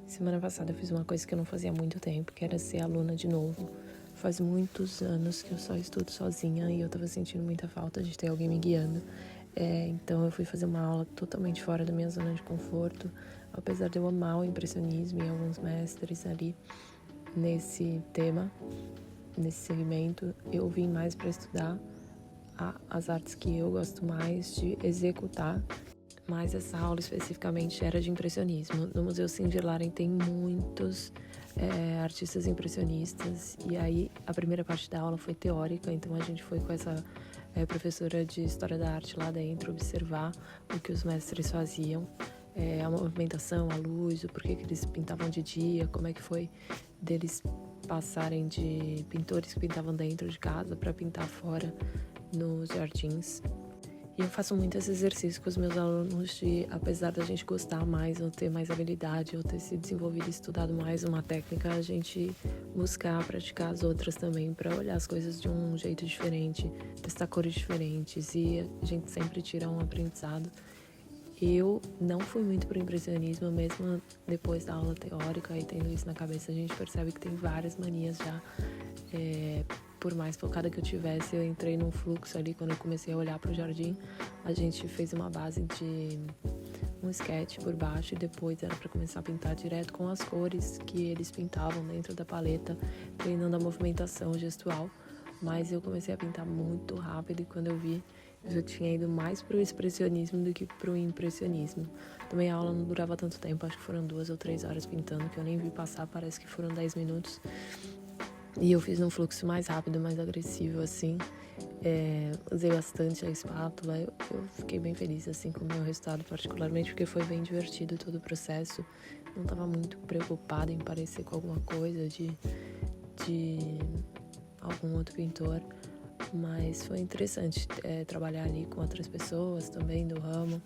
Semana passada eu fiz uma coisa que eu não fazia há muito tempo, que era ser aluna de novo. Faz muitos anos que eu só estudo sozinha e eu tava sentindo muita falta de ter alguém me guiando. Então eu fui fazer uma aula totalmente fora da minha zona de conforto, apesar de eu amar o impressionismo e alguns mestres ali nesse tema, nesse segmento. Eu vim mais para estudar as artes que eu gosto mais de executar. Mas essa aula especificamente era de impressionismo. No Museu Sindelarem tem muitos artistas impressionistas, e aí a primeira parte da aula foi teórica, então a gente foi com essa professora de História da Arte lá dentro observar o que os mestres faziam, a movimentação, a luz, o porquê que eles pintavam de dia, como é que foi deles passarem de pintores que pintavam dentro de casa para pintar fora nos jardins. E eu faço muito esse exercício com os meus alunos de, apesar da gente gostar mais, ou ter mais habilidade, ou ter se desenvolvido e estudado mais uma técnica, a gente buscar praticar as outras também, para olhar as coisas de um jeito diferente, testar cores diferentes, e a gente sempre tira um aprendizado. Eu não fui muito pro impressionismo, mesmo depois da aula teórica, e tendo isso na cabeça, a gente percebe que tem várias manias já. Por mais focada que eu tivesse, eu entrei num fluxo ali. Quando eu comecei a olhar para o jardim, a gente fez uma base de um sketch por baixo, e depois era para começar a pintar direto com as cores que eles pintavam dentro da paleta, treinando a movimentação gestual. Mas eu comecei a pintar muito rápido, e quando eu vi, eu já tinha ido mais pro expressionismo do que pro impressionismo. Também a aula não durava tanto tempo, acho que foram 2 ou 3 horas pintando, que eu nem vi passar, parece que foram 10 minutos. E eu fiz num fluxo mais rápido, mais agressivo, assim. Usei bastante a espátula. Eu fiquei bem feliz, assim, com o meu resultado, particularmente porque foi bem divertido todo o processo. Não estava muito preocupada em parecer com alguma coisa de algum outro pintor. Mas foi interessante trabalhar ali com outras pessoas também do ramo.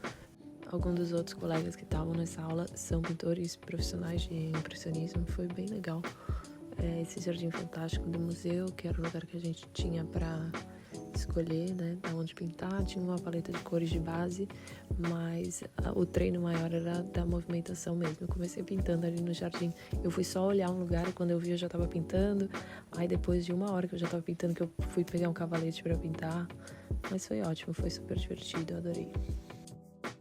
Alguns dos outros colegas que estavam nessa aula são pintores profissionais de impressionismo. Foi bem legal. Esse jardim fantástico do museu, que era o lugar que a gente tinha para escolher, né, da onde pintar. Tinha uma paleta de cores de base, mas o treino maior era da movimentação mesmo. Eu comecei pintando ali no jardim. Eu fui só olhar um lugar, e quando eu vi eu já estava pintando. Aí depois de 1 hora que eu já estava pintando, que eu fui pegar um cavalete para pintar. Mas foi ótimo, foi super divertido, eu adorei.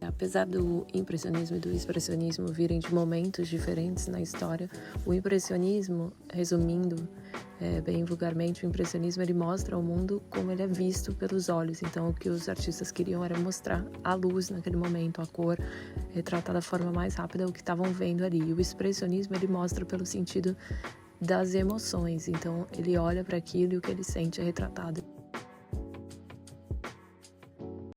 Apesar do impressionismo e do expressionismo virem de momentos diferentes na história, o impressionismo, resumindo bem vulgarmente, o impressionismo ele mostra ao mundo como ele é visto pelos olhos. Então o que os artistas queriam era mostrar a luz naquele momento, a cor, retratar da forma mais rápida o que estavam vendo ali. E o expressionismo ele mostra pelo sentido das emoções, então ele olha para aquilo e o que ele sente é retratado.